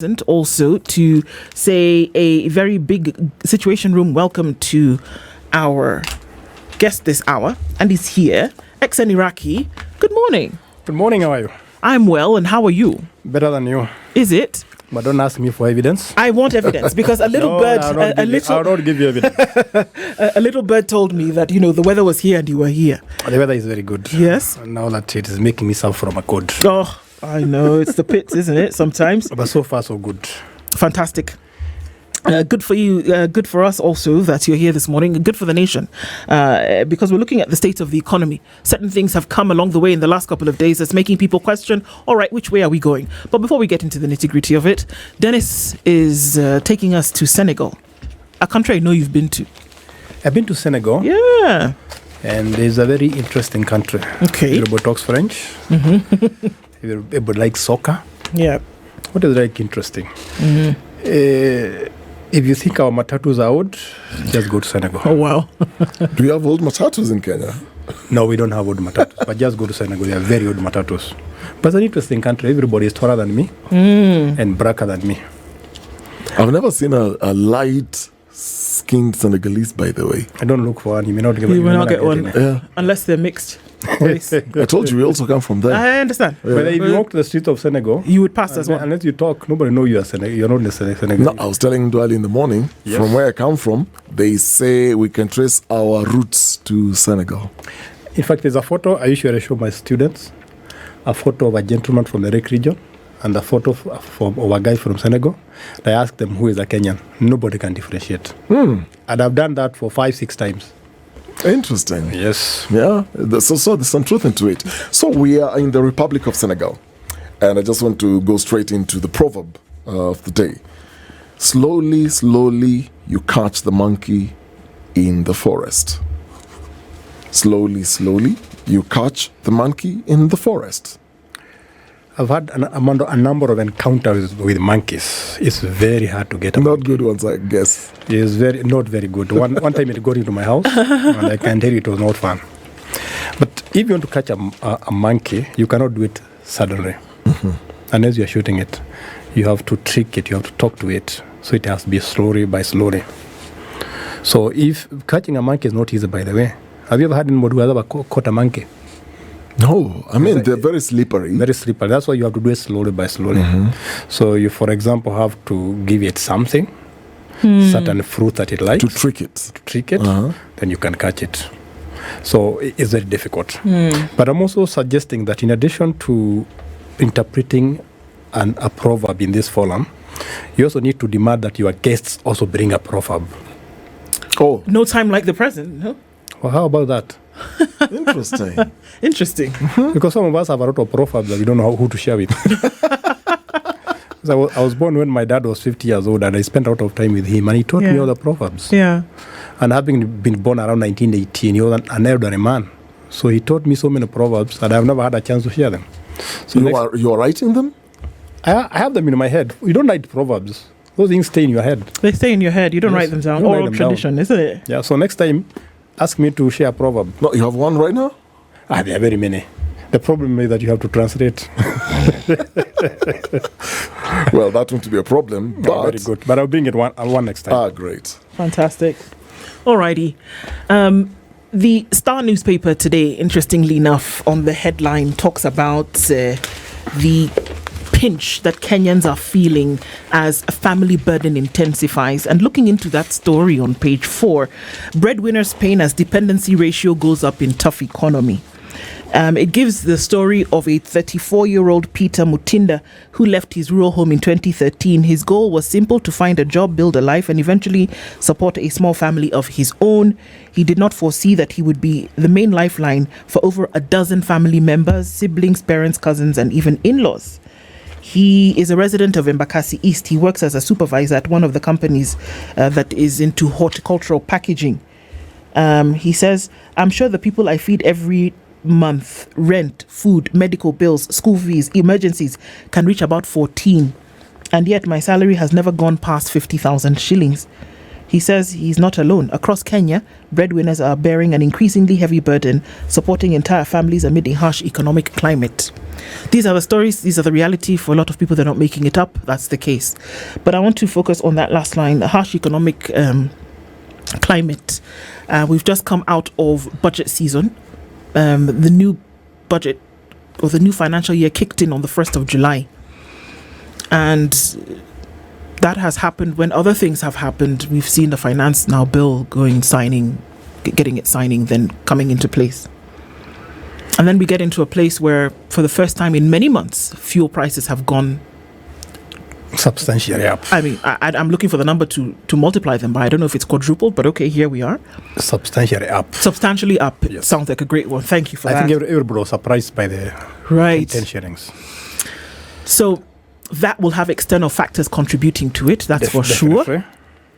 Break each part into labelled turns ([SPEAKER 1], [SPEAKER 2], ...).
[SPEAKER 1] Also to say a very big Situation Room welcome to our guest this hour, and he's here, Iraki. Good morning.
[SPEAKER 2] Good morning, how are you?
[SPEAKER 1] I'm well, and how are you?
[SPEAKER 2] Better than you.
[SPEAKER 1] Is it?
[SPEAKER 2] But don't ask me for evidence.
[SPEAKER 1] I want evidence because a little bird,
[SPEAKER 2] I'll not give you evidence.
[SPEAKER 1] a little bird told me that the weather was here and you were here.
[SPEAKER 2] The weather is very good.
[SPEAKER 1] Yes.
[SPEAKER 2] Now that it is making me suffer from a cold.
[SPEAKER 1] Oh, I know it's the pits, isn't it? Sometimes.
[SPEAKER 2] But so far so good.
[SPEAKER 1] Fantastic. Good for you, good for us also that you're here this morning, good for the nation, because we're looking at the state of the economy. Certain things have come along the way in the last couple of days that's making people question, all right, which way are we going? But before we get into the nitty-gritty of it, Dennis is taking us to Senegal, a country I know you've been to.
[SPEAKER 2] I've been to Senegal.
[SPEAKER 1] Yeah.
[SPEAKER 2] And it's a very interesting country.
[SPEAKER 1] Okay.
[SPEAKER 2] Everybody talks French.
[SPEAKER 1] Mm-hmm.
[SPEAKER 2] Everybody likes soccer.
[SPEAKER 1] Yeah.
[SPEAKER 2] What is like interesting?
[SPEAKER 1] Mm-hmm.
[SPEAKER 2] If you think our matatus are old, just go to Senegal.
[SPEAKER 1] Oh, wow.
[SPEAKER 3] Do you have old matatus in Kenya?
[SPEAKER 2] No, we don't have old matatus, but just go to Senegal. They are very old matatus. But it's an interesting country. Everybody is taller than me and blacker than me.
[SPEAKER 3] I've never seen a light-skinned Senegalese, by the way.
[SPEAKER 2] I don't look for one. You may not get
[SPEAKER 1] one.
[SPEAKER 3] Yeah.
[SPEAKER 1] Unless they're mixed.
[SPEAKER 3] I told you we also come from there.
[SPEAKER 1] I understand.
[SPEAKER 2] Yeah. But if you walk to the streets of Senegal,
[SPEAKER 1] you would pass as well.
[SPEAKER 2] Unless you talk, nobody knows you are You're not the Senegalese.
[SPEAKER 3] No, I was telling Dwali in the morning, from where I come from, they say we can trace our roots to Senegal.
[SPEAKER 2] In fact, there's a photo I usually show my students, a photo of a gentleman from the Iraki region and a photo of a guy from Senegal. I ask them who is a Kenyan. Nobody can differentiate. And I've done that for 5-6 times.
[SPEAKER 3] Interesting.
[SPEAKER 2] Yes.
[SPEAKER 3] Yeah, so there's some truth into it. So we are in the Republic of Senegal, and I just want to go straight into the proverb of the day. Slowly, slowly, you catch the monkey in the forest. Slowly, slowly, you catch the monkey in the forest.
[SPEAKER 2] I've had a number of encounters with monkeys. It's very hard to get a
[SPEAKER 3] Not good ones, I guess.
[SPEAKER 2] It's not very good. One time it got into my house, and I can tell you it was not fun. But if you want to catch a monkey, you cannot do it suddenly. Unless you're shooting it. You have to trick it, you have to talk to it. So it has to be slowly by slowly. So if catching a monkey is not easy, by the way. Have you ever had anybody who has ever caught a monkey?
[SPEAKER 3] No, I mean, they're very slippery.
[SPEAKER 2] Very slippery. That's why you have to do it slowly by slowly. So you, for example, have to give it something, certain fruit that it likes.
[SPEAKER 3] To trick it.
[SPEAKER 2] Then you can catch it. So it's very difficult. But I'm also suggesting that in addition to interpreting a proverb in this forum, you also need to demand that your guests also bring a proverb.
[SPEAKER 3] Oh.
[SPEAKER 1] No time like the present, no?
[SPEAKER 2] Well, how about that?
[SPEAKER 1] Interesting.
[SPEAKER 2] Because some of us have a lot of proverbs that we don't know who to share with. So I was born when my dad was 50 years old, and I spent a lot of time with him, and he taught me all the proverbs.
[SPEAKER 1] Yeah.
[SPEAKER 2] And having been born around 1918, he was an elderly man. So he taught me so many proverbs, and I've never had a chance to share them. So
[SPEAKER 3] you are writing them?
[SPEAKER 2] I have them in my head. You don't write proverbs. Those things stay in your head.
[SPEAKER 1] They stay in your head. You don't write them down. Oral tradition, isn't it?
[SPEAKER 2] Yeah, so next time, ask me to share a proverb.
[SPEAKER 3] No, you have one right now?
[SPEAKER 2] There are very many. The problem is that you have to translate.
[SPEAKER 3] Well, that won't be a problem. But
[SPEAKER 2] very good. But I'll bring it one next time.
[SPEAKER 3] Great.
[SPEAKER 1] Fantastic. Alrighty. The Star newspaper today, interestingly enough, on the headline talks about the pinch that Kenyans are feeling as a family burden intensifies. And looking into that story on page 4, breadwinners' pain as dependency ratio goes up in tough economy. It gives the story of a 34-year-old Peter Mutinda who left his rural home in 2013. His goal was simple: to find a job, build a life, and eventually support a small family of his own. He did not foresee that he would be the main lifeline for over a dozen family members, siblings, parents, cousins, and even in-laws. He is a resident of Embakasi East. He works as a supervisor at one of the companies that is into horticultural packaging. He says, "I'm sure the people I feed every month, rent, food, medical bills, school fees, emergencies, can reach about 14. And yet my salary has never gone past 50,000 shillings. He says he's not alone. Across Kenya, breadwinners are bearing an increasingly heavy burden, supporting entire families amid a harsh economic climate. These are the stories, these are the reality. For a lot of people, they're not making it up. That's the case. But I want to focus on that last line, the harsh economic climate. We've just come out of budget season. The new budget or the new financial year kicked in on the 1st of July. And that has happened when other things have happened. We've seen the finance now bill getting it signing, then coming into place. And then we get into a place where, for the first time in many months, fuel prices have gone
[SPEAKER 2] substantially up.
[SPEAKER 1] I mean, I'm looking for the number to multiply them by. I don't know if it's quadrupled, but okay, here we are.
[SPEAKER 2] Substantially up.
[SPEAKER 1] Substantially up.
[SPEAKER 2] Yes.
[SPEAKER 1] Sounds like a great one. Thank you for that.
[SPEAKER 2] I think everybody was surprised by the 10 shillings.
[SPEAKER 1] So that will have external factors contributing to it, that's for sure.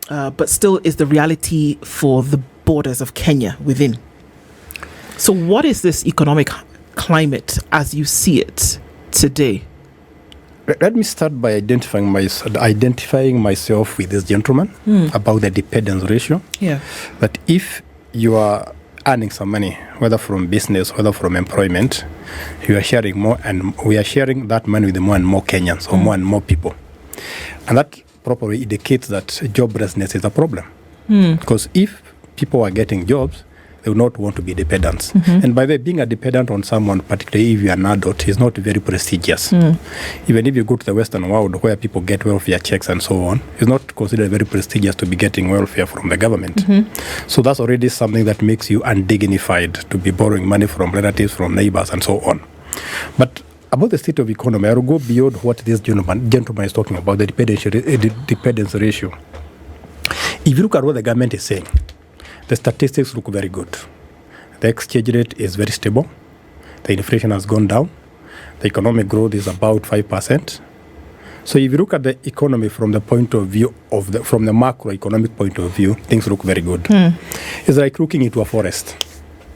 [SPEAKER 1] But still is the reality for the borders of Kenya within. So what is this economic climate as you see it today?
[SPEAKER 2] Let me start by identifying myself with this gentleman about the dependence ratio.
[SPEAKER 1] Yeah.
[SPEAKER 2] That if you are earning some money, whether from business, whether from employment, you are sharing more, and we are sharing that money with more and more Kenyans or more and more people. And that properly indicates that joblessness is a problem. Because if people are getting jobs, they will not want to be dependents. And by the way, being a dependent on someone, particularly if you are an adult, is not very prestigious. Even if you go to the Western world where people get welfare checks and so on, it's not considered very prestigious to be getting welfare from the government. So that's already something that makes you undignified to be borrowing money from relatives, from neighbors, and so on. But about the state of economy, I will go beyond what this gentleman is talking about, the dependence ratio. If you look at what the government is saying, the statistics look very good. The exchange rate is very stable. The inflation has gone down. The economic growth is about 5%. So if you look at the economy from the point of view from the macroeconomic point of view, things look very good. It's like looking into a forest.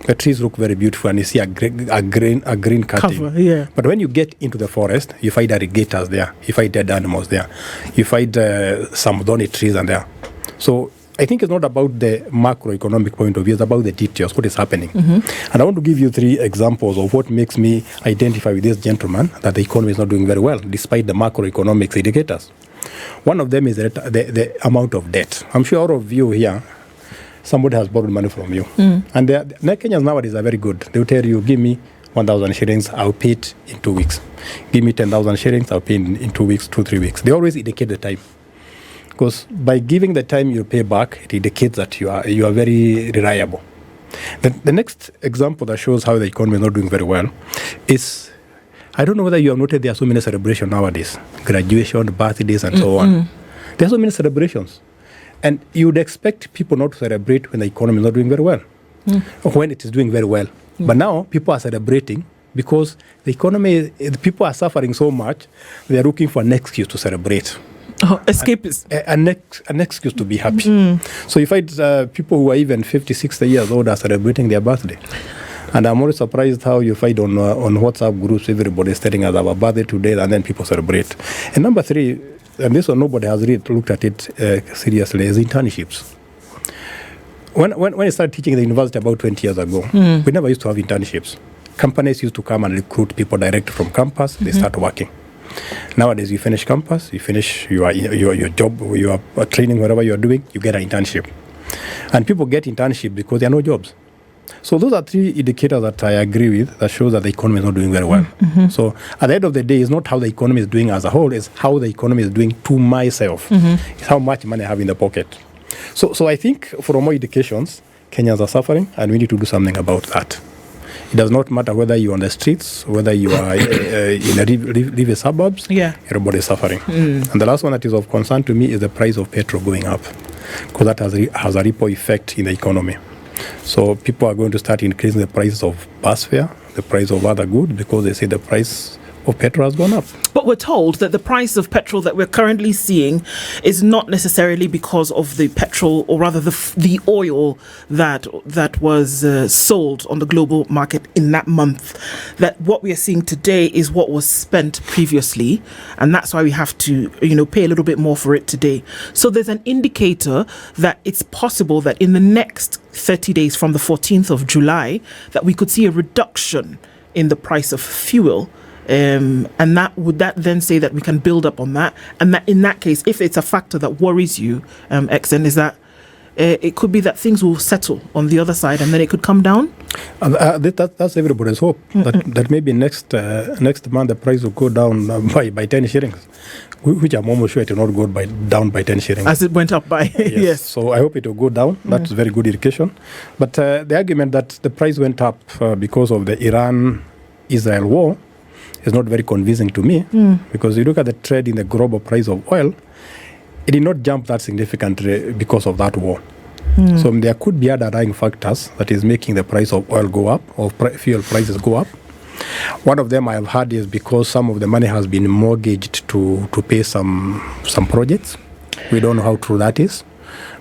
[SPEAKER 2] The trees look very beautiful, and you see a green cutting.
[SPEAKER 1] Cover, yeah.
[SPEAKER 2] But when you get into the forest, you find alligators there. You find dead animals there. You find some thorny trees and there. So I think it's not about the macroeconomic point of view, it's about the details, what is happening. And I want to give you 3 examples of what makes me identify with this gentleman that the economy is not doing very well, despite the macroeconomic indicators. One of them is the amount of debt. I'm sure all of you here, somebody has borrowed money from you. And the Kenyans nowadays are very good. They will tell you, give me 1,000 shillings, I'll pay it in 2 weeks. Give me 10,000 shillings, I'll pay in 2 weeks, 2-3 weeks. They always indicate the time. Because by giving the time you pay back, it indicates that you are very reliable. The next example that shows how the economy is not doing very well is, I don't know whether you have noted there are so many celebrations nowadays, graduation, birthdays, and so on. There are so many celebrations. And you would expect people not to celebrate when the economy is not doing very well, or when it is doing very well. But now people are celebrating because the economy, people are suffering so much, they are looking for an excuse to celebrate.
[SPEAKER 1] Escapist.
[SPEAKER 2] An excuse to be happy. So you find people who are even 50, 60 years old are celebrating their birthday. And I'm always surprised how you find on WhatsApp groups, everybody is telling us our birthday today, and then people celebrate. And number 3, and this one nobody has really looked at it seriously, is internships. When I started teaching at the university about 20 years ago, we never used to have internships. Companies used to come and recruit people direct from campus, they start working. Nowadays, you finish campus, you finish your job, your training, whatever you're doing, you get an internship. And people get internship because there are no jobs. So those are 3 indicators that I agree with that shows that the economy is not doing very well. So at the end of the day, it's not how the economy is doing as a whole, it's how the economy is doing to myself. It's how much money I have in the pocket. So I think from all indications, Kenyans are suffering, and we need to do something about that. It does not matter whether you're on the streets, whether you are in the suburbs, everybody is suffering. And the last one that is of concern to me is the price of petrol going up, because that has a ripple effect in the economy. So people are going to start increasing the prices of bus fare, the price of other goods, because they say the price petrol has gone up.
[SPEAKER 1] But we're told that the price of petrol that we're currently seeing is not necessarily because of the petrol, or rather the oil that was sold on the global market in that month. That what we are seeing today is what was spent previously, and that's why we have to, pay a little bit more for it today. So there's an indicator that it's possible that in the next 30 days from the 14th of July, that we could see a reduction in the price of fuel. And would that then say that we can build up on that? And that in that case, if it's a factor that worries you, XN, is that it could be that things will settle on the other side and then it could come down?
[SPEAKER 2] That's everybody's hope. That maybe next month the price will go down by 10 shillings, which I'm almost sure it will not go down by 10 shillings.
[SPEAKER 1] As it went up by, yes.
[SPEAKER 2] So I hope it will go down. That's very good indication. But the argument that the price went up because of the Iran-Israel war is not very convincing to me, because you look at the trend in the global price of oil, it did not jump that significantly because of that war. So there could be underlying factors that is making the price of oil go up, or fuel prices go up. One of them I have heard is because some of the money has been mortgaged to pay some projects. We don't know how true that is.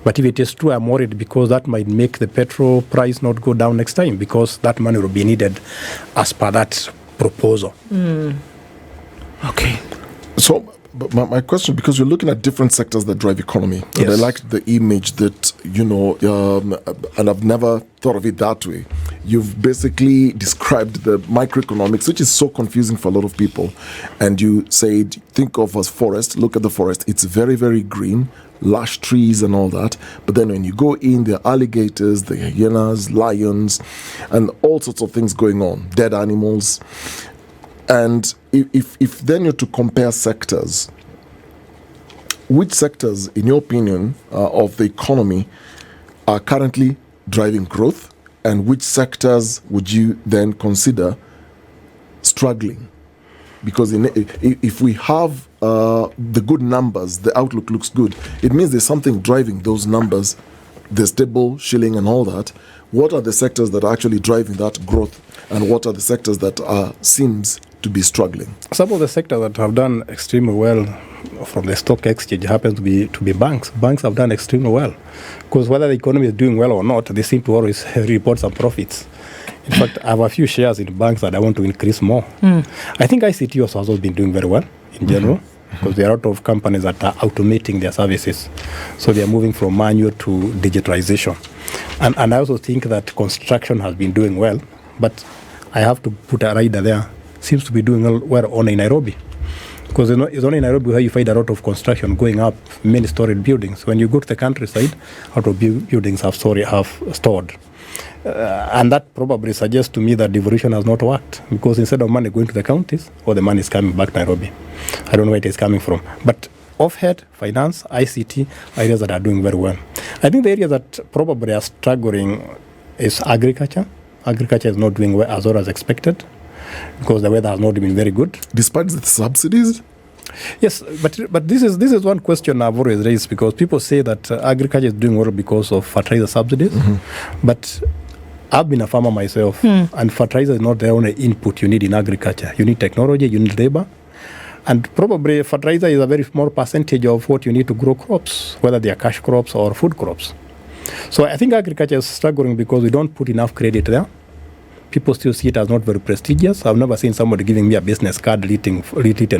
[SPEAKER 2] But if it is true, I'm worried because that might make the petrol price not go down next time, because that money will be needed as per that proposal.
[SPEAKER 1] Okay.
[SPEAKER 3] So, but my question, because you're looking at different sectors that drive economy,
[SPEAKER 2] Yes.
[SPEAKER 3] and I like the image that, and I've never thought of it that way. You've basically described the microeconomics, which is so confusing for a lot of people. And you said, think of as forest, look at the forest. It's very, very green, lush trees and all that. But then when you go in, there are alligators, the hyenas, lions, and all sorts of things going on, dead animals. And if then you're to compare sectors, which sectors, in your opinion, of the economy are currently driving growth, and which sectors would you then consider struggling? Because if we have the good numbers, the outlook looks good, it means there's something driving those numbers, the stable shilling and all that. What are the sectors that are actually driving that growth, and what are the sectors that seems to be struggling?
[SPEAKER 2] Some of the sectors that have done extremely well from the stock exchange happens to be banks. Banks have done extremely well, because whether the economy is doing well or not, they seem to always report some profits. In fact, I have a few shares in banks that I want to increase more. I think ICT also has been doing very well in general, because there are a lot of companies that are automating their services. So they are moving from manual to digitalization. And I also think that construction has been doing well, but I have to put a rider there. Seems to be doing well only in Nairobi, because it's only in Nairobi where you find a lot of construction going up, many storied buildings. When you go to the countryside, a lot of buildings have stored. And that probably suggests to me that devolution has not worked, because instead of money going to the counties, all the money is coming back to Nairobi. I don't know where it is coming from. But offhead, finance, ICT, areas that are doing very well. I think the areas that probably are struggling is agriculture. Agriculture is not doing well as expected, because the weather has not been very good.
[SPEAKER 3] Despite the subsidies?
[SPEAKER 2] Yes, but this is one question I've always raised, because people say that agriculture is doing well because of fertilizer subsidies. But I've been a farmer myself, and fertilizer is not the only input you need in agriculture. You need technology, you need labor, and probably fertilizer is a very small percentage of what you need to grow crops, whether they are cash crops or food crops. So I think agriculture is struggling because we don't put enough credit there. People still see it as not very prestigious. I've never seen somebody giving me a business card written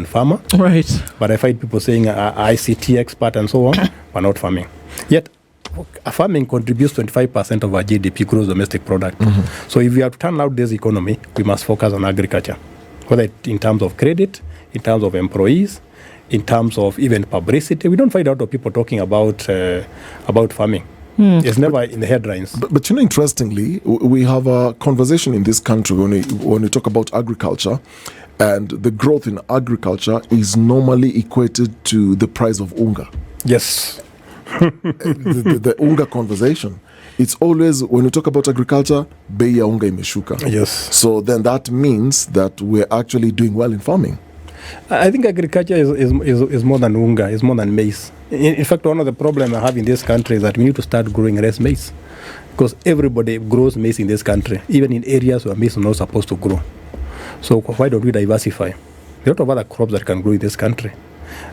[SPEAKER 2] farmer.
[SPEAKER 1] Right.
[SPEAKER 2] But I find people saying ICT expert and so on, but not farming. Yet, farming contributes 25% of our GDP, gross domestic product. So if we have to turn out this economy, we must focus on agriculture, whether in terms of credit, in terms of employees, in terms of even publicity. We don't find a lot of people talking about farming. It's never in the headlines.
[SPEAKER 3] But interestingly, we have a conversation in this country when we talk about agriculture, and the growth in agriculture is normally equated to the price of unga.
[SPEAKER 2] Yes.
[SPEAKER 3] the unga conversation. It's always, when we talk about agriculture, bei ya unga imeshuka.
[SPEAKER 2] Yes.
[SPEAKER 3] So then that means that we're actually doing well in farming.
[SPEAKER 2] I think agriculture is more than unga, is more than maize. In fact, one of the problems I have in this country is that we need to start growing less maize, because everybody grows maize in this country, even in areas where maize is not supposed to grow. So why don't we diversify? There are a lot of other crops that can grow in this country.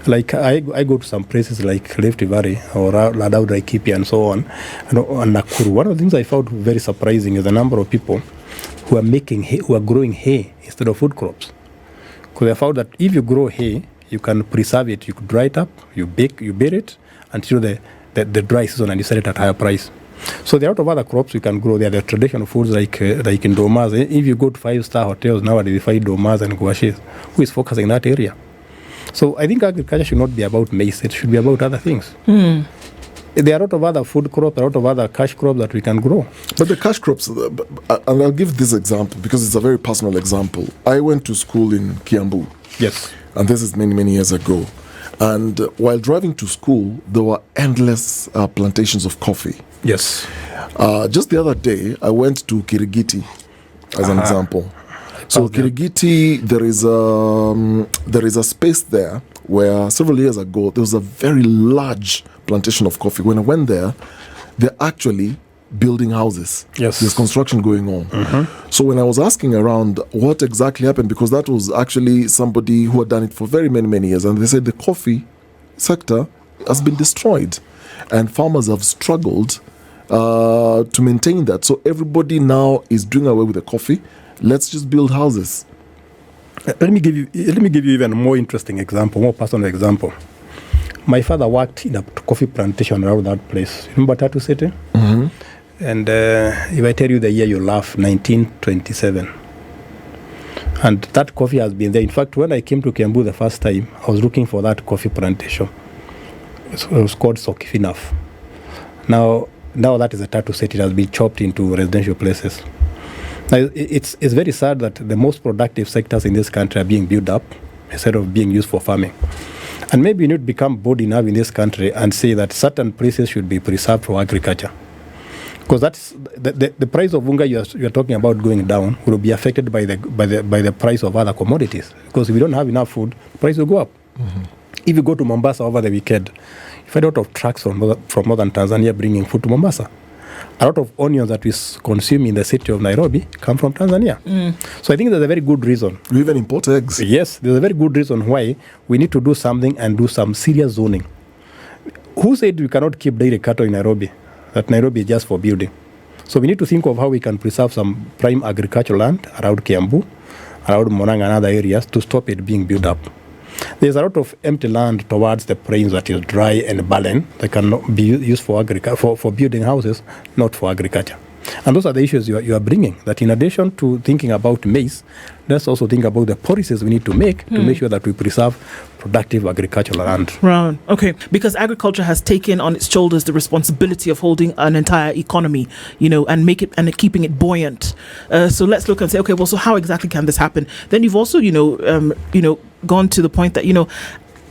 [SPEAKER 2] Like I go to some places like Rift Valley or Iraki and so on, and Nakuru. One of the things I found very surprising is the number of people who are making hay, who are growing hay instead of food crops. Because I found that if you grow hay, you can preserve it, you could dry it up, you bear it until the dry season, and you sell it at higher price. So there are a lot of other crops you can grow. There are the traditional foods like in domas. If you go to 5-star hotels nowadays, you find domas and gouaches. Who is focusing in that area? So I think agriculture should not be about maize. It should be about other things. There are a lot of other food crops, a lot of other cash crops that we can grow.
[SPEAKER 3] But the cash crops, and I'll give this example because it's a very personal example. I went to school in Kiambu.
[SPEAKER 2] Yes.
[SPEAKER 3] And this is many, many years ago. And while driving to school, there were endless plantations of coffee.
[SPEAKER 2] Yes.
[SPEAKER 3] Just the other day, I went to Kirigiti as an example. So Kirigiti, there is a space there where several years ago there was a very large plantation of coffee. When I went there, they're actually building houses.
[SPEAKER 2] Yes.
[SPEAKER 3] There's construction going on. So when I was asking around what exactly happened, because that was actually somebody who had done it for very many, many years, and they said the coffee sector has been destroyed and farmers have struggled to maintain that. So everybody now is doing away with the coffee. Let's just build houses.
[SPEAKER 2] Let me give you even a more interesting example, more personal example. My father worked in a coffee plantation around that place. Remember Tatu City? And if I tell you the year, you laugh, 1927. And that coffee has been there. In fact, when I came to Kiambu the first time, I was looking for that coffee plantation. It was called Sokifinaf. Now that is a Tatu City. It has been chopped into residential places. Now, it's very sad that the most productive sectors in this country are being built up instead of being used for farming. And maybe we need to become bold enough in this country and say that certain places should be preserved for agriculture. Because that's the price of unga you are talking about going down will be affected by the price of other commodities. Because if we don't have enough food, the price will go up. If you go to Mombasa over the weekend, you find a lot of trucks from northern Tanzania bringing food to Mombasa. A lot of onions that we consume in the city of Nairobi come from Tanzania. So I think there's a very good reason.
[SPEAKER 3] We even import eggs.
[SPEAKER 2] Yes, there's a very good reason why we need to do something and do some serious zoning. Who said we cannot keep dairy cattle in Nairobi? That Nairobi is just for building. So we need to think of how we can preserve some prime agricultural land around Kiambu, around Monang and other areas to stop it being built up. There's a lot of empty land towards the plains that is dry and barren that cannot be used for building houses, not for agriculture. And those are the issues you are bringing, that in addition to thinking about maize, let's also think about the policies we need to make sure that we preserve productive agricultural land.
[SPEAKER 1] Right. Okay. Because agriculture has taken on its shoulders the responsibility of holding an entire economy, and keeping it buoyant. So let's look and say, okay, well, so how exactly can this happen? Then you've also, gone to the point that,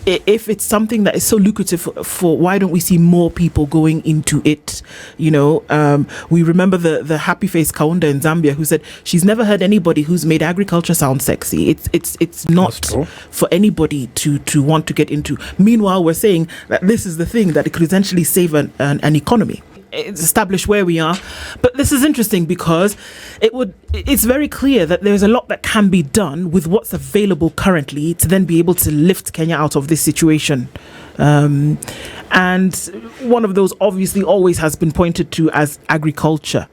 [SPEAKER 1] if it's something that is so lucrative for why don't we see more people going into it? We remember the happy face Kaunda in Zambia who said she's never heard anybody who's made agriculture sound sexy. It's not for anybody to want to get into. Meanwhile, we're saying that this is the thing that it could essentially save an economy. It's established where we are, but this is interesting because it's very clear that there's a lot that can be done with what's available currently to then be able to lift Kenya out of this situation. And one of those obviously always has been pointed to as agriculture.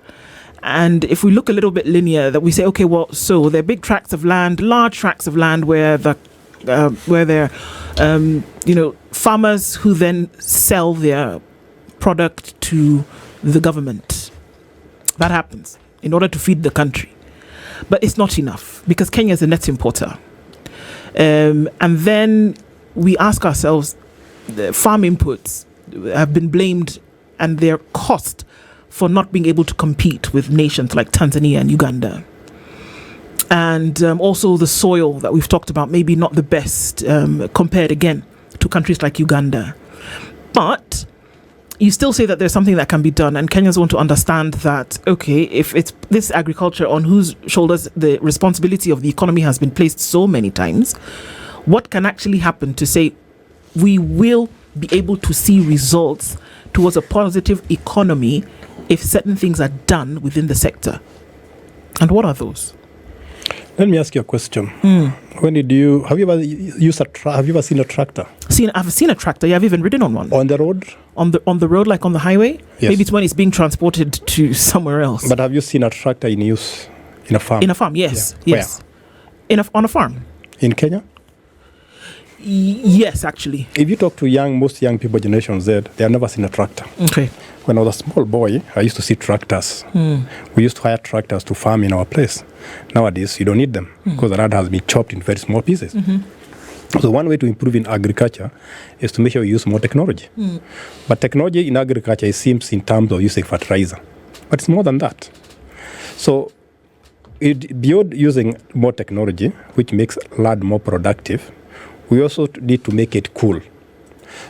[SPEAKER 1] And if we look a little bit linear, that we say, okay, well, so there are big tracts of land, large tracts of land where there farmers who then sell their product to the government. That happens in order to feed the country. But it's not enough because Kenya is a net importer. And then we ask ourselves, the farm inputs have been blamed and their cost for not being able to compete with nations like Tanzania and Uganda. And also the soil that we've talked about, maybe not the best compared again to countries like Uganda. But you still say that there's something that can be done, and Kenyans want to understand that, okay, if it's this agriculture on whose shoulders the responsibility of the economy has been placed so many times, what can actually happen to say we will be able to see results towards a positive economy if certain things are done within the sector? And what are those?
[SPEAKER 2] Let me ask you a question. When did you have you ever seen a tractor?
[SPEAKER 1] I've seen a tractor. Yeah, I've even ridden on one.
[SPEAKER 2] On the road?
[SPEAKER 1] On the road, like on the highway?
[SPEAKER 2] Yes.
[SPEAKER 1] Maybe it's when it's being transported to somewhere else.
[SPEAKER 2] But have you seen a tractor in use in a farm?
[SPEAKER 1] In a farm, yes.
[SPEAKER 2] Yeah.
[SPEAKER 1] Yes. On a farm.
[SPEAKER 2] In Kenya?
[SPEAKER 1] Yes, actually.
[SPEAKER 2] If you talk to most young people, Generation Z, they have never seen a tractor.
[SPEAKER 1] Okay.
[SPEAKER 2] When I was a small boy, I used to see tractors. We used to hire tractors to farm in our place. Nowadays, you don't need them because the land has been chopped in very small pieces. So one way to improve in agriculture is to make sure we use more technology. But technology in agriculture, it seems in terms of using fertilizer. But it's more than that. So beyond using more technology, which makes land more productive, we also need to make it cool.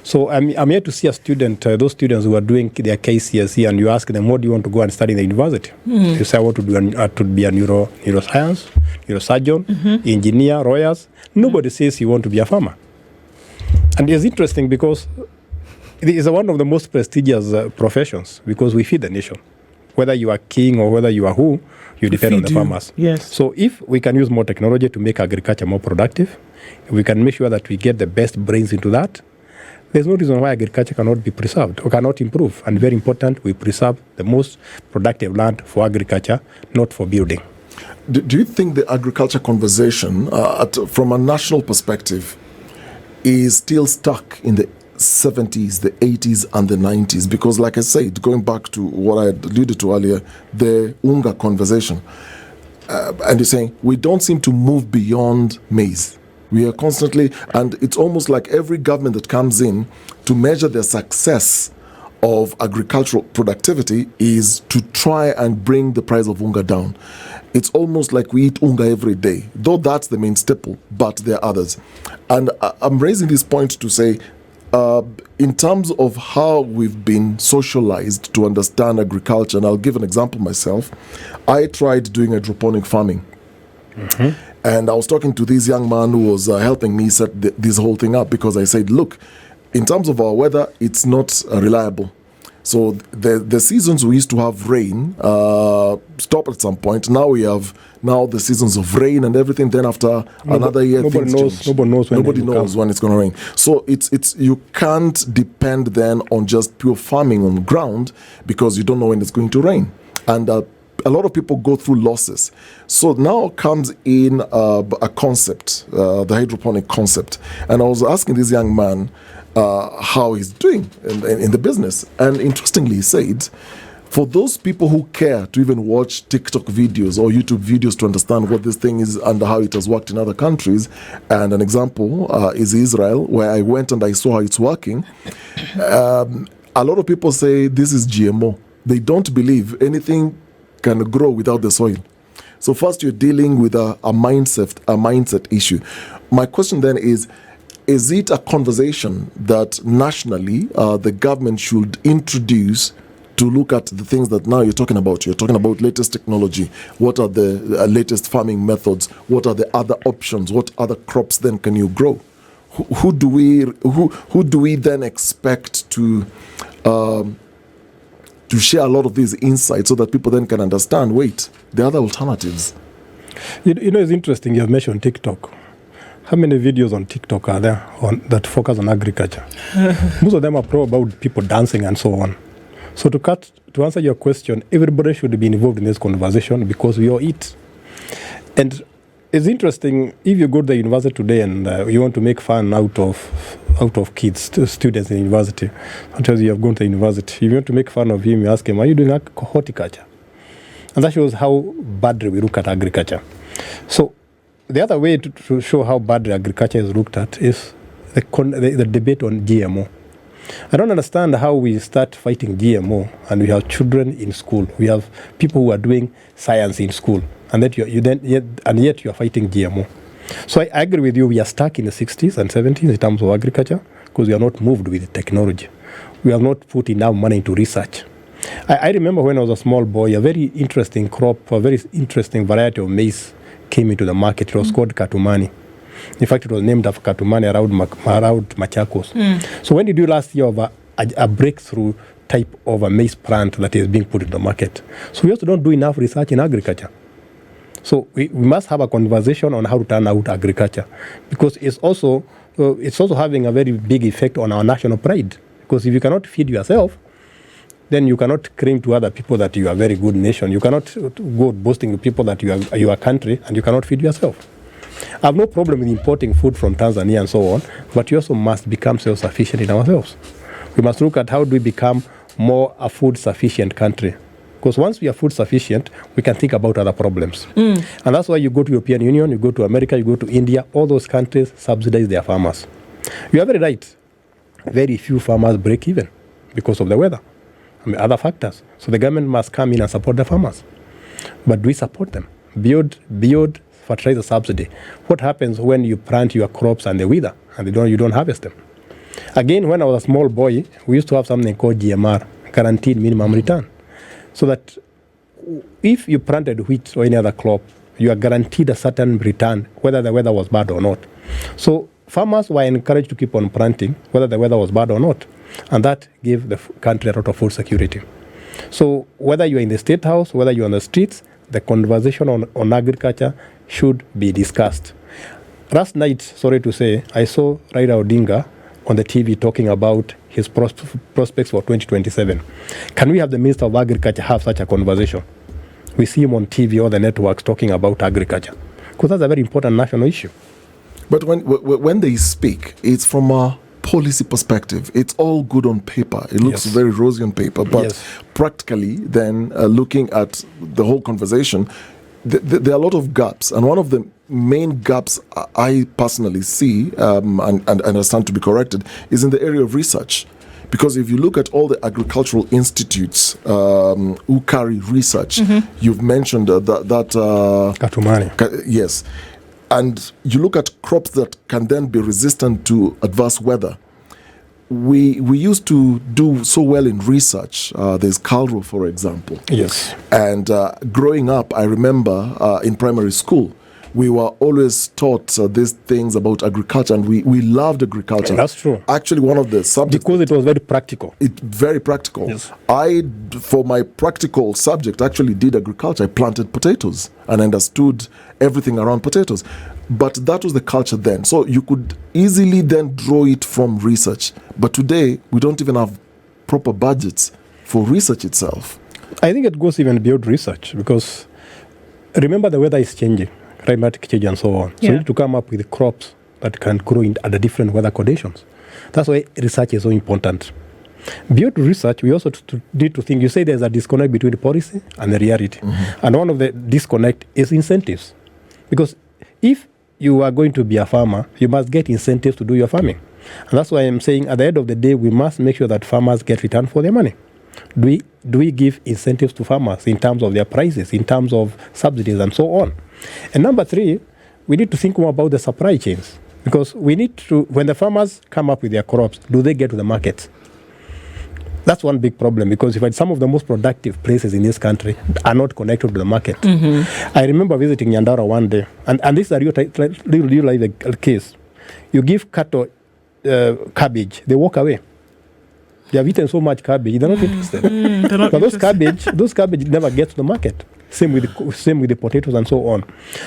[SPEAKER 2] So I'm here to see a student, those students who are doing their KCSE, and you ask them, what do you want to go and study in the university? They say, I want to be a neuroscience, neurosurgeon, engineer, lawyers. Nobody says you want to be a farmer. And it's interesting because it is one of the most prestigious professions because we feed the nation. Whether you are king or whether you are who, you depend on the farmers.
[SPEAKER 1] Yes.
[SPEAKER 2] So if we can use more technology to make agriculture more productive, if we can make sure that we get the best brains into that, there's no reason why agriculture cannot be preserved or cannot improve. And very important, we preserve the most productive land for agriculture, not for building.
[SPEAKER 3] Do you think the agriculture conversation, from a national perspective, is still stuck in the 70s, the 80s, and the 90s? Because, like I said, going back to what I alluded to earlier, the UNGA conversation, and you're saying we don't seem to move beyond maize. We are constantly, and it's almost like every government that comes in to measure their success of agricultural productivity is to try and bring the price of unga down. It's almost like we eat unga every day, though that's the main staple, but there are others. And I'm raising this point to say, in terms of how we've been socialized to understand agriculture, and I'll give an example myself. I tried doing hydroponic farming. And I was talking to this young man who was helping me set this whole thing up, because I said, look, in terms of our weather, it's not reliable. So the seasons we used to have rain stop at some point. Now we have the seasons of rain and everything. Then after another year,
[SPEAKER 2] nobody knows
[SPEAKER 3] when it's going to rain. So it's you can't depend then on just pure farming on ground, because you don't know when it's going to rain. And a lot of people go through losses. So now comes in a concept, the hydroponic concept. And I was asking this young man how he's doing in the business. And interestingly, he said, for those people who care to even watch TikTok videos or YouTube videos to understand what this thing is and how it has worked in other countries, and an example is Israel, where I went and I saw how it's working. A lot of people say this is GMO. They don't believe anything can grow without the soil. So first you're dealing with a mindset issue. My question then is it a conversation that nationally the government should introduce to look at the things that now you're talking about? You're talking about latest technology. What are the latest farming methods? What are the other options? What other crops then can you grow? Who do we then expect to share a lot of these insights so that people then can understand, wait, there are other alternatives?
[SPEAKER 2] You know, it's interesting you have mentioned TikTok. How many videos on TikTok are there that focus on agriculture? Most of them are probably about people dancing and so on. So to answer your question, everybody should be involved in this conversation because we all eat. And it's interesting, if you go to the university today and you want to make fun out of kids, students in university, until you have gone to university, if you want to make fun of him, you ask him, are you doing horticulture? And that shows how badly we look at agriculture. So the other way to show how badly agriculture is looked at is the debate on GMO. I don't understand how we start fighting GMO and we have children in school. We have people who are doing science in school, and that yet you are fighting GMO. So I agree with you. We are stuck in the 60s and 70s in terms of agriculture because we are not moved with the technology. We have not put enough money into research. I remember when I was a small boy, a very interesting crop, a very interesting variety of maize came into the market. It was called Katumani. In fact, it was named after Katumani around Machakos. So when did you last hear of a breakthrough type of a maize plant that is being put in the market? So we also don't do enough research in agriculture. So we must have a conversation on how to turn out agriculture, because it's also having a very big effect on our national pride. Because if you cannot feed yourself, then you cannot claim to other people that you are a very good nation. You cannot go boasting to people that you are a country and you cannot feed yourself. I have no problem with importing food from Tanzania and so on, but you also must become self-sufficient in ourselves. We must look at how do we become more a food-sufficient country. Because once we are food sufficient, we can think about other problems. And that's why you go to European Union, you go to America, you go to India, all those countries subsidize their farmers. You are very right. Very few farmers break even because of the weather. Other factors. So the government must come in and support the farmers. But do we support them? Beyond fertilizer subsidy. What happens when you plant your crops and they wither and you don't harvest them? Again, when I was a small boy, we used to have something called GMR, guaranteed minimum return. So that if you planted wheat or any other crop, you are guaranteed a certain return, whether the weather was bad or not. So farmers were encouraged to keep on planting, whether the weather was bad or not. And that gave the country a lot of food security. So whether you're in the State House, whether you're on the streets, the conversation on agriculture should be discussed. Last night, sorry to say, I saw Raila Odinga on the TV talking about his prospects for 2027. Can we have the Minister of Agriculture have such a conversation? We see him on TV or the networks talking about agriculture, because that's a very important national issue.
[SPEAKER 3] But when they speak, it's from a policy perspective. It's all good on paper. It looks very rosy on paper, but practically then looking at the whole conversation, there are a lot of gaps. And one of the main gaps I personally see, and I stand to be corrected, is in the area of research. Because if you look at all the agricultural institutes who carry research, you've mentioned that
[SPEAKER 2] Katumani.
[SPEAKER 3] Yes. And you look at crops that can then be resistant to adverse weather. We used to do so well in research. There's Calro, for example.
[SPEAKER 2] Yes.
[SPEAKER 3] And growing up, I remember in primary school, we were always taught these things about agriculture, and we loved agriculture.
[SPEAKER 2] Yeah, that's true.
[SPEAKER 3] Actually, one of the subjects...
[SPEAKER 2] Because it was very practical.
[SPEAKER 3] Very practical.
[SPEAKER 2] Yes.
[SPEAKER 3] I, for my practical subject, actually did agriculture. I planted potatoes and understood everything around potatoes. But that was the culture then. So you could easily then draw it from research. But today, we don't even have proper budgets for research itself.
[SPEAKER 2] I think it goes even beyond research, because remember, the weather is changing, climatic change and so on. So we need to come up with crops that can grow under different weather conditions. That's why research is so important. Beyond research, we also need to think, you say there's a disconnect between the policy and the reality. And one of the disconnect is incentives. Because if you are going to be a farmer, you must get incentives to do your farming. And that's why I'm saying at the end of the day, we must make sure that farmers get return for their money. Do we give incentives to farmers in terms of their prices, in terms of subsidies and so on? And number 3, we need to think more about the supply chains. Because we need to, when the farmers come up with their crops, do they get to the market? That's one big problem, because if some of the most productive places in this country are not connected to the market. I remember visiting Nyandara one day, and this is a real life case. You give cattle cabbage, they walk away. They have eaten so much cabbage, they're not interested. But those cabbage never get to the market. Same with the potatoes and so on.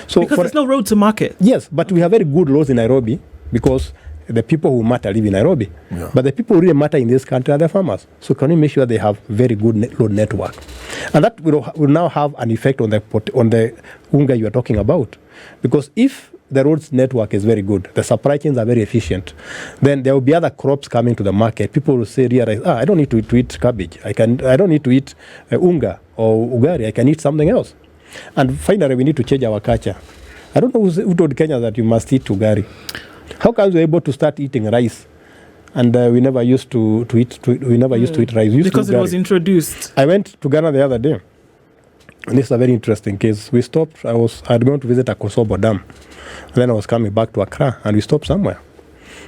[SPEAKER 2] So
[SPEAKER 1] because there's no road to market.
[SPEAKER 2] Yes, but we have very good laws in Nairobi, because the people who matter live in Nairobi. But the people who really matter in this country are the farmers. So can we make sure they have very good road network? And that will now have an effect on the unga you are talking about. Because if the roads network is very good, the supply chains are very efficient, then there will be other crops coming to the market. People will realize, I don't need to eat cabbage. I don't need to eat unga or ugari. I can eat something else. And finally, we need to change our culture. I don't know who told Kenya that you must eat ugari. How come we're able to start eating rice, and we never used to eat rice?
[SPEAKER 1] Because it was introduced.
[SPEAKER 2] I went to Ghana the other day, and this is a very interesting case. We stopped. I had gone to visit a Kosobo Dam, and then I was coming back to Accra, and we stopped somewhere,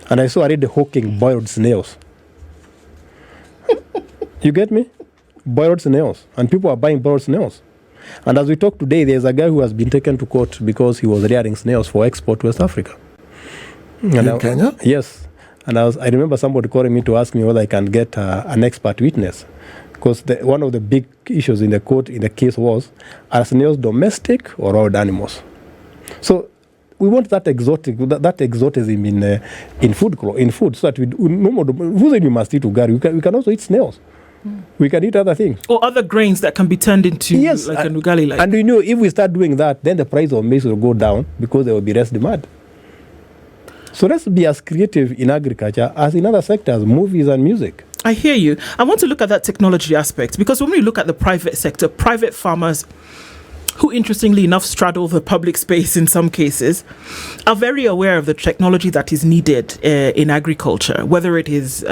[SPEAKER 2] and I saw a lady hawking boiled snails. You get me? Boiled snails, and people are buying boiled snails. And as we talk today, there's a guy who has been taken to court because he was rearing snails for export to West Africa.
[SPEAKER 3] In Kenya?
[SPEAKER 2] Yes. And I remember somebody calling me to ask me whether I can get an expert witness. Because one of the big issues in the case was, are snails domestic or wild animals? So we want that exotism in food, so that we no more. Who said we must eat ugali? We can also eat snails. We can eat other things.
[SPEAKER 1] Or other grains that can be turned into an ugali.
[SPEAKER 2] And we know if we start doing that, then the price of maize will go down because there will be less demand. So let's be as creative in agriculture as in other sectors, movies and music.
[SPEAKER 1] I hear you. I want to look at that technology aspect, because when we look at the private sector, private farmers, who interestingly enough straddle the public space in some cases, are very aware of the technology that is needed in agriculture, whether it is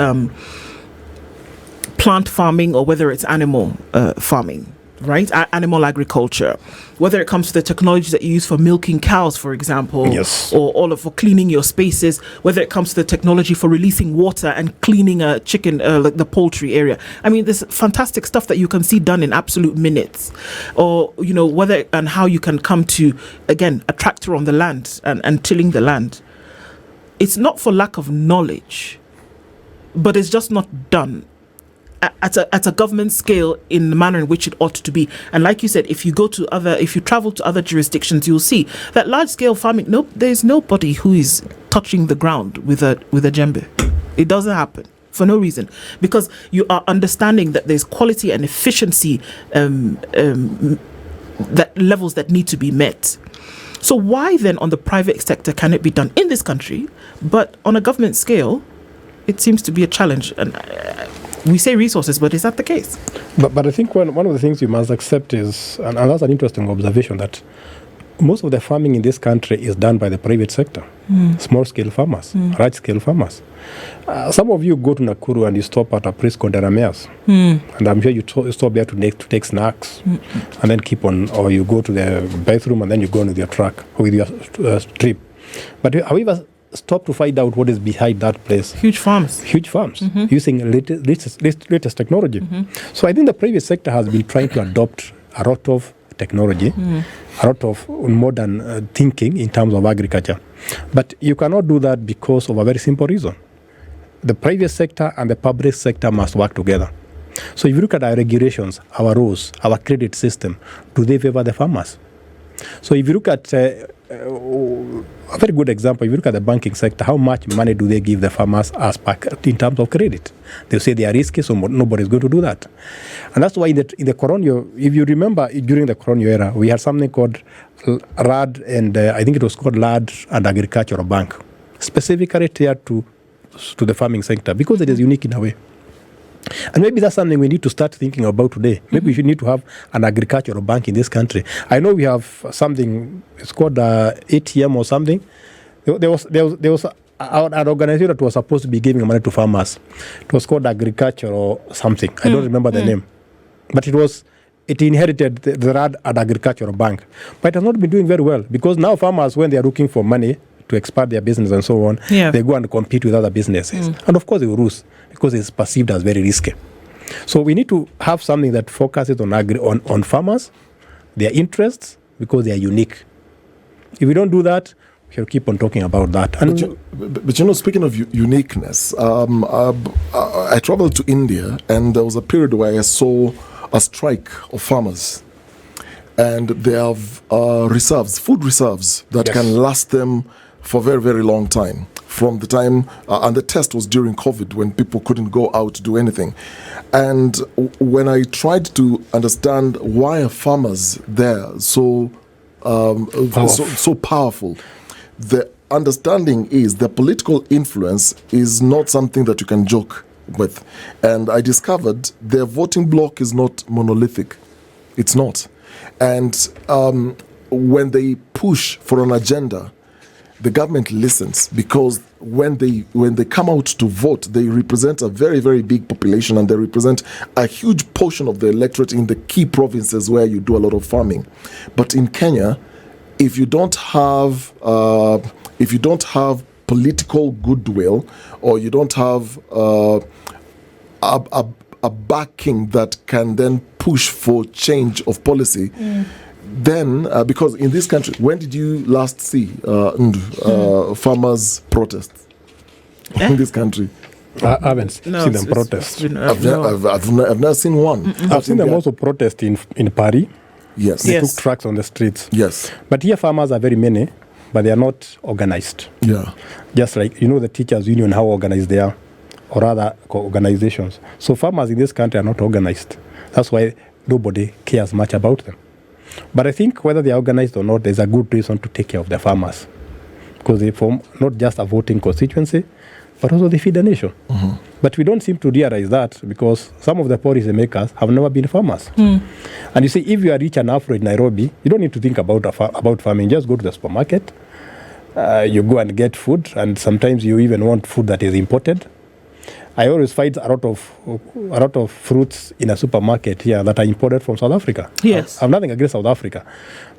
[SPEAKER 1] plant farming or whether it's animal farming, right? Animal agriculture, whether it comes to the technologies that you use for milking cows, for example,
[SPEAKER 2] yes,
[SPEAKER 1] or for cleaning your spaces, whether it comes to the technology for releasing water and cleaning a chicken, like the poultry area. I mean, there's fantastic stuff that you can see done in absolute minutes, or, you know, whether and how you can come to, again, a tractor on the land and tilling the land. It's not for lack of knowledge, but it's just not done at a government scale in the manner in which it ought to be. And like you said, if you travel to other jurisdictions, you'll see that large scale farming, there's nobody who is touching the ground with a djembe. It doesn't happen for no reason, because you are understanding that there's quality and efficiency that levels that need to be met. So why then on the private sector can it be done in this country, but on a government scale it seems to be a challenge? And we say resources, but is that the case?
[SPEAKER 2] But I think one of the things you must accept is, and that's an interesting observation, that most of the farming in this country is done by the private sector. Small-scale farmers, large-scale farmers. Some of you go to Nakuru and you stop at a place called Darameas. And I'm sure you stop there to take snacks and then keep on, or you go to the bathroom and then you go on with your truck or with your trip. But however, stop to find out what is behind that place.
[SPEAKER 1] Huge farms.
[SPEAKER 2] Using latest technology. So I think the private sector has been trying to adopt a lot of technology, a lot of modern thinking in terms of agriculture. But you cannot do that because of a very simple reason. The private sector and the public sector must work together. So if you look at our regulations, our rules, our credit system, do they favor the farmers? So if you look at a very good example, if you look at the banking sector, how much money do they give the farmers in terms of credit? They'll say they are risky, so nobody's going to do that. And that's why in the colonial, if you remember, during the colonial era, we had something called RAD, and I think it was called Land and Agricultural Bank, specifically tailored to the farming sector, because it is unique in a way. And maybe that's something we need to start thinking about today. Maybe we should need to have an agricultural bank in this country. I know we have something, it's called ATM or something. There was an organization that was supposed to be giving money to farmers. It was called Agriculture or something. I don't remember the name. But it inherited the RAD and Agricultural Bank. But it has not been doing very well, because now farmers, when they are looking for money to expand their business and so on, they go and compete with other businesses. And of course they will lose, because it's perceived as very risky. So we need to have something that focuses on farmers, their interests, because they are unique. If we don't do that, we'll keep on talking about that. And
[SPEAKER 3] but you know, speaking of uniqueness, I traveled to India, and there was a period where I saw a strike of farmers. And they have food reserves that can last them for a very, very long time. From the time, and the test was during COVID, when people couldn't go out to do anything. And when I tried to understand why are farmers there so powerful, the understanding is the political influence is not something that you can joke with. And I discovered their voting bloc is not monolithic. It's not. And when they push for an agenda, the government listens, because when they come out to vote, they represent a very, very big population, and they represent a huge portion of the electorate in the key provinces where you do a lot of farming. But in Kenya, if you don't have political goodwill, or you don't have a backing that can then push for change of policy, then, because in this country, when did you last see farmers protest in this country?
[SPEAKER 2] I haven't seen them
[SPEAKER 1] it's
[SPEAKER 2] protest.
[SPEAKER 1] been,
[SPEAKER 3] I've
[SPEAKER 1] no.
[SPEAKER 3] never seen one.
[SPEAKER 2] I've seen them also protest in Paris.
[SPEAKER 3] Yes.
[SPEAKER 2] They
[SPEAKER 1] Yes.
[SPEAKER 2] took trucks on the streets.
[SPEAKER 3] Yes.
[SPEAKER 2] But here farmers are very many, but they are not organized.
[SPEAKER 3] Yeah.
[SPEAKER 2] Just like, the teachers union, how organized they are, or other organizations. So farmers in this country are not organized. That's why nobody cares much about them. But I think whether they are organized or not, there's a good reason to take care of the farmers. Because they form not just a voting constituency, but also they feed the nation.
[SPEAKER 3] Mm-hmm.
[SPEAKER 2] But we don't seem to realize that because some of the policy makers have never been farmers. And you see, if you are rich and affluent in Nairobi, you don't need to think about farming. Just go to the supermarket, you go and get food, and sometimes you even want food that is imported. I always find a lot of fruits in a supermarket here that are imported from South Africa.
[SPEAKER 1] Yes.
[SPEAKER 2] I have nothing against South Africa.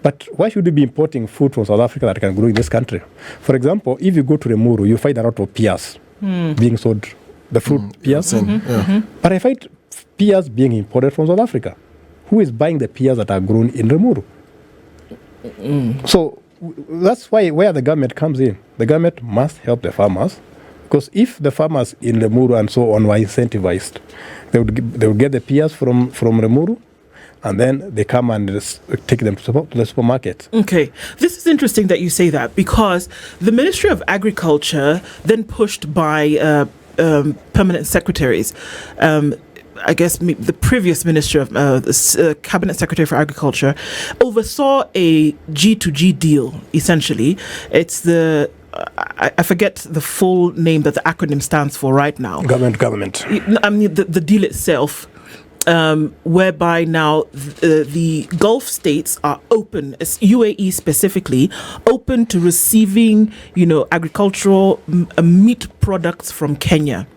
[SPEAKER 2] But why should we be importing food from South Africa that can grow in this country? For example, if you go to Remuru, you find a lot of pears being sold, the fruit pears.
[SPEAKER 3] Yeah.
[SPEAKER 2] But I find pears being imported from South Africa. Who is buying the pears that are grown in Remuru? So that's where the government comes in. The government must help the farmers. Because if the farmers in Remuru and so on were incentivized, they would get the pears from Remuru, and then they come and take them to the supermarket.
[SPEAKER 1] Okay, this is interesting that you say that because the Ministry of Agriculture, then pushed by permanent secretaries, I guess the previous Minister of Cabinet Secretary for Agriculture, oversaw a G2G deal. Essentially, it's the I forget the full name that the acronym stands for right now.
[SPEAKER 2] Government.
[SPEAKER 1] I mean, the deal itself, whereby now the Gulf states are open, UAE specifically, open to receiving, agricultural meat products from Kenya.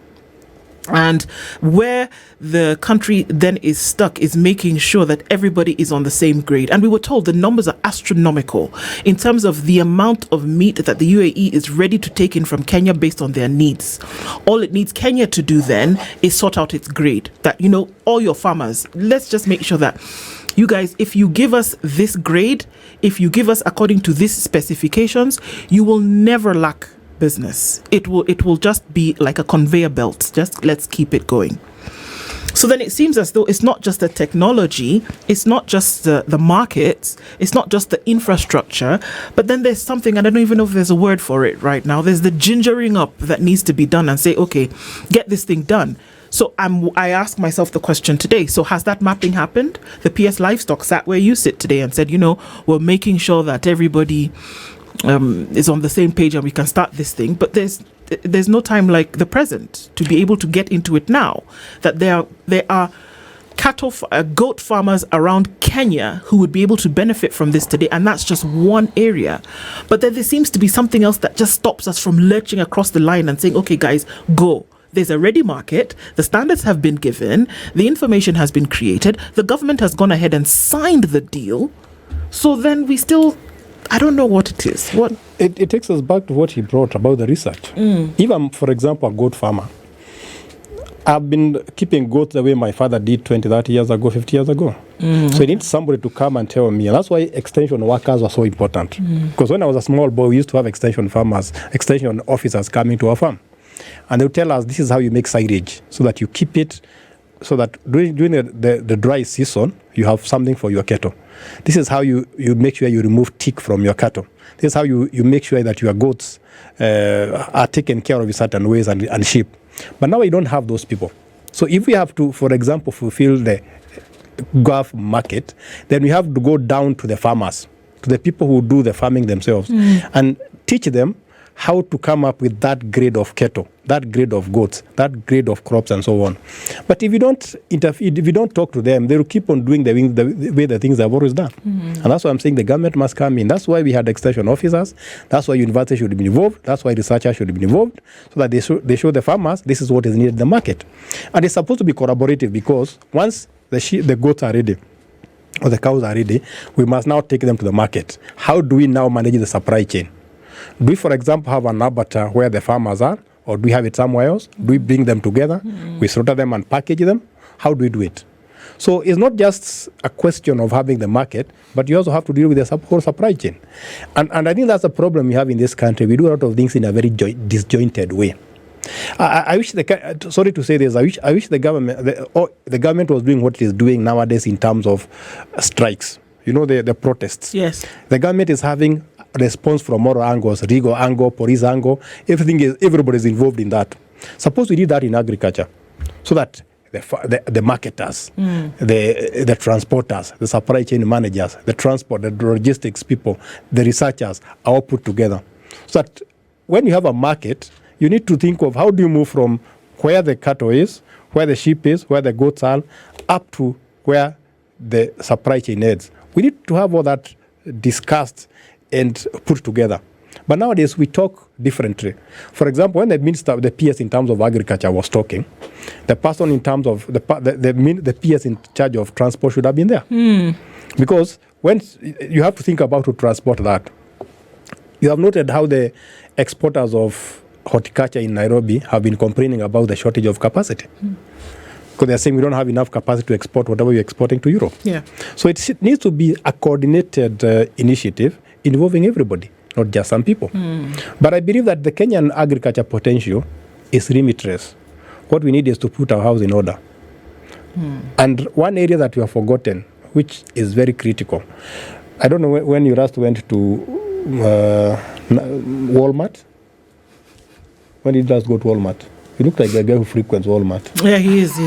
[SPEAKER 1] And where the country then is stuck is making sure that everybody is on the same grade. And we were told the numbers are astronomical in terms of the amount of meat that the UAE is ready to take in from Kenya based on their needs. All it needs Kenya to do then is sort out its grade. That, all your farmers, let's just make sure that you guys, if you give us this grade, if you give us according to these specifications, you will never lack business. It will just be like a conveyor belt. Just let's keep it going. So then it seems as though it's not just the technology, it's not just the markets, it's not just the infrastructure, but then there's something, and I don't even know if there's a word for it right now, there's the gingering up that needs to be done and say, okay, get this thing done. So I ask myself the question today, so has that mapping happened? The PS Livestock sat where you sit today and said, we're making sure that everybody is on the same page and we can start this thing, but there's no time like the present to be able to get into it now. That there are goat farmers around Kenya who would be able to benefit from this today, and that's just one area. But then there seems to be something else that just stops us from lurching across the line and saying, okay guys, go. There's a ready market, the standards have been given, the information has been created, the government has gone ahead and signed the deal. So then we still, I don't know what it is. What
[SPEAKER 2] it takes us back to what he brought about the research. If I'm, for example, a goat farmer, I've been keeping goats the way my father did 20, 30 years ago, 50 years ago. So I need somebody to come and tell me. And that's why extension workers were so important. Because when I was a small boy, we used to have extension officers coming to our farm. And they would tell us, this is how you make silage, so that you keep it, so that during the dry season, you have something for your cattle. This is how you make sure you remove tick from your cattle. This is how you make sure that your goats are taken care of in certain ways and sheep. But now we don't have those people. So if we have to, for example, fulfill the Gulf market, then we have to go down to the farmers, to the people who do the farming themselves, and teach them how to come up with that grade of cattle, that grade of goats, that grade of crops, and so on. But if you don't interfere, if you don't talk to them, they will keep on doing the way the things have always done. And that's why I'm saying the government must come in. That's why we had extension officers. That's why universities should be involved. That's why researchers should be involved, so that they show the farmers this is what is needed in the market. And it's supposed to be collaborative, because once the goats are ready, or the cows are ready, we must now take them to the market. How do we now manage the supply chain? Do we, for example, have an abattoir where the farmers are, or do we have it somewhere else? Do we bring them together? We slaughter them and package them? How do we do it? So it's not just a question of having the market, but you also have to deal with the whole supply chain. And I think that's the problem we have in this country. We do a lot of things in a very disjointed way. I wish sorry to say this. I wish the government was doing what it is doing nowadays in terms of strikes. You know, the protests.
[SPEAKER 1] Yes.
[SPEAKER 2] The government is having a response from moral angles, legal angle, police angle. Everybody is involved in that. Suppose we did that in agriculture, so that the marketers, the transporters, the supply chain managers, the transport, the logistics people, the researchers are all put together. So that when you have a market, you need to think of how do you move from where the cattle is, where the sheep is, where the goats are, up to where the supply chain heads. We need to have all that discussed and put together. But nowadays we talk differently. For example, when the minister, the PS in terms of agriculture was talking, the person in terms of the PS in charge of transport should have been there. Because when you have to think about to transport that, you have noted how the exporters of horticulture in Nairobi have been complaining about the shortage of capacity. Because they're saying we don't have enough capacity to export whatever we're exporting to Europe.
[SPEAKER 1] Yeah.
[SPEAKER 2] So it needs to be a coordinated initiative involving everybody, not just some people. But I believe that the Kenyan agriculture potential is limitless. What we need is to put our house in order. And one area that we have forgotten, which is very critical, I don't know when you last went to Walmart. When did you last go to Walmart? You look like a guy who frequents Walmart.
[SPEAKER 1] Yeah, he is.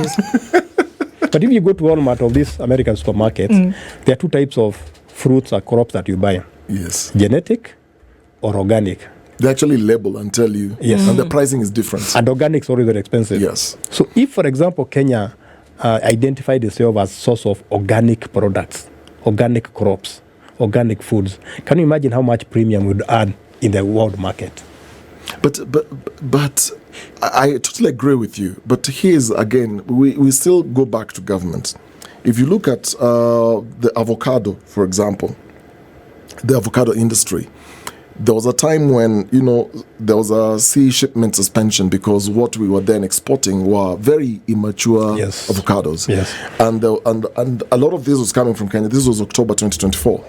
[SPEAKER 2] But if you go to Walmart or these American supermarkets, there are two types of fruits or crops that you buy.
[SPEAKER 3] Yes.
[SPEAKER 2] Genetic or organic.
[SPEAKER 3] They actually label and tell you.
[SPEAKER 2] Yes.
[SPEAKER 3] And the pricing is different.
[SPEAKER 2] And organic is always very expensive.
[SPEAKER 3] Yes.
[SPEAKER 2] So if, for example, Kenya identified itself as source of organic products, organic crops, organic foods, can you imagine how much premium would earn in the world market?
[SPEAKER 3] But I totally agree with you. But here's, again, we still go back to government. If you look at the avocado, for example, the avocado industry, there was a time when, there was a sea shipment suspension because what we were then exporting were very immature avocados.
[SPEAKER 2] Yes.
[SPEAKER 3] And a lot of this was coming from Kenya. This was October 2024.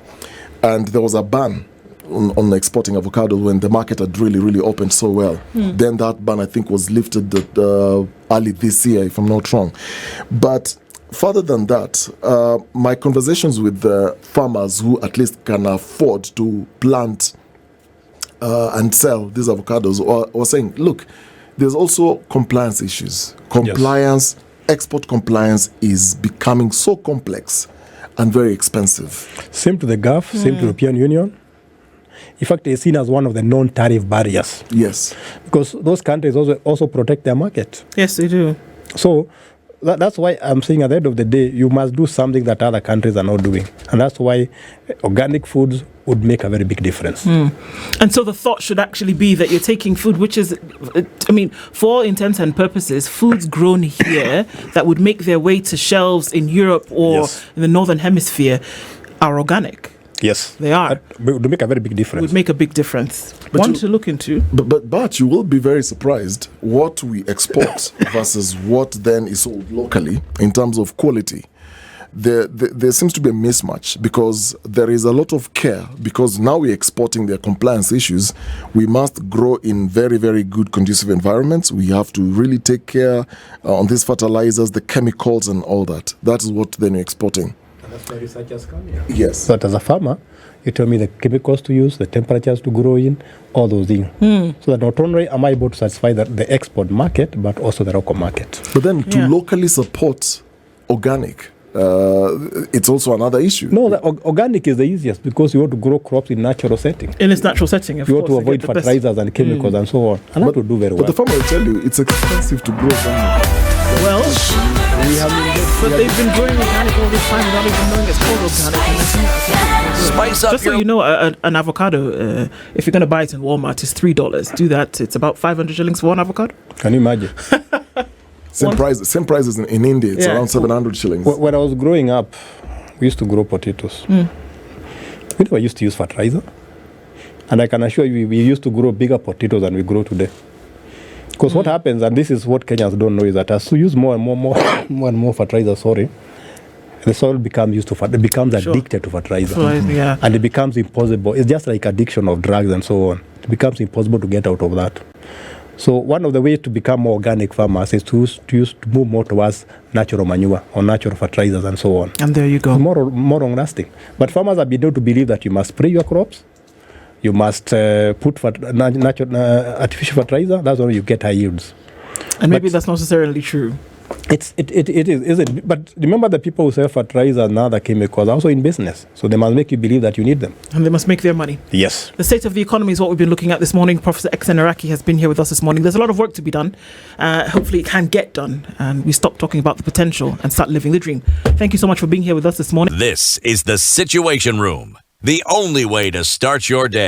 [SPEAKER 3] And there was a ban on exporting avocado when the market had really, really opened so well. Then that ban, I think, was lifted early this year, if I'm not wrong. But further than that, my conversations with the farmers who at least can afford to plant and sell these avocados were saying, look, there's also compliance issues. Export compliance is becoming so complex and very expensive.
[SPEAKER 2] Same to the Gulf, same to the European Union. In fact, it's seen as one of the non-tariff barriers.
[SPEAKER 3] Yes.
[SPEAKER 2] Because those countries also protect their market.
[SPEAKER 1] Yes, they do.
[SPEAKER 2] So that's why I'm saying at the end of the day, you must do something that other countries are not doing. And that's why organic foods would make a very big difference.
[SPEAKER 1] And so the thought should actually be that you're taking food, which is, for all intents and purposes, foods grown here that would make their way to shelves in Europe or in the Northern Hemisphere are organic.
[SPEAKER 2] Yes.
[SPEAKER 1] They are.
[SPEAKER 2] That would make a very big difference.
[SPEAKER 1] Would make a big difference.
[SPEAKER 3] But
[SPEAKER 1] One to look into.
[SPEAKER 3] But you will be very surprised what we export versus what then is sold locally in terms of quality. There seems to be a mismatch because there is a lot of care because now we're exporting their compliance issues. We must grow in very, very good conducive environments. We have to really take care on these fertilizers, the chemicals and all that. That is what then we're exporting.
[SPEAKER 2] And that's why researchers come here.
[SPEAKER 3] Yes.
[SPEAKER 2] But as a farmer, you tell me the chemicals to use, the temperatures to grow in, all those things. So that not only am I able to satisfy the export market, but also the local market.
[SPEAKER 3] But then to locally support organic, it's also another issue.
[SPEAKER 2] No, organic is the easiest because you want to grow crops in natural setting.
[SPEAKER 1] In its natural setting, of
[SPEAKER 2] you
[SPEAKER 1] course.
[SPEAKER 2] You want to avoid fertilizers and chemicals and so on. And that will do very well.
[SPEAKER 3] But the farmer will tell you it's expensive to grow organic.
[SPEAKER 1] Well, but they've been growing organic all this time without even knowing it's called organic.
[SPEAKER 4] Spice up.
[SPEAKER 1] Just so you know, an avocado, if you're going to buy it in Walmart, is $3. Do that. It's about 500 shillings for one avocado.
[SPEAKER 2] Can you imagine?
[SPEAKER 3] Same prices in India. It's around 700 shillings.
[SPEAKER 2] When I was growing up, we used to grow potatoes. We never used to use fertilizer. And I can assure you, we used to grow bigger potatoes than we grow today. Because what happens, and this is what Kenyans don't know, is that as you use more and more fertilizer, the soil becomes addicted to fertilizer. And it becomes impossible. It's just like addiction of drugs and so on. It becomes impossible to get out of that. So one of the ways to become more organic farmers is to move more towards natural manure or natural fertilizers and so on.
[SPEAKER 1] And there you go.
[SPEAKER 2] More long lasting. But farmers have been able to believe that you must spray your crops, you must put artificial fertilizer. That's how you get high yields.
[SPEAKER 1] And maybe that's not necessarily true.
[SPEAKER 2] It is, isn't it? But remember, the people who sell fertilizer and other chemicals are also in business. So they must make you believe that you need them.
[SPEAKER 1] And they must make their money.
[SPEAKER 2] Yes.
[SPEAKER 1] The state of the economy is what we've been looking at this morning. Professor Xen Iraki has been here with us this morning. There's a lot of work to be done. Hopefully it can get done. And we stop talking about the potential and start living the dream. Thank you so much for being here with us this morning.
[SPEAKER 4] This is the Situation Room, the only way to start your day.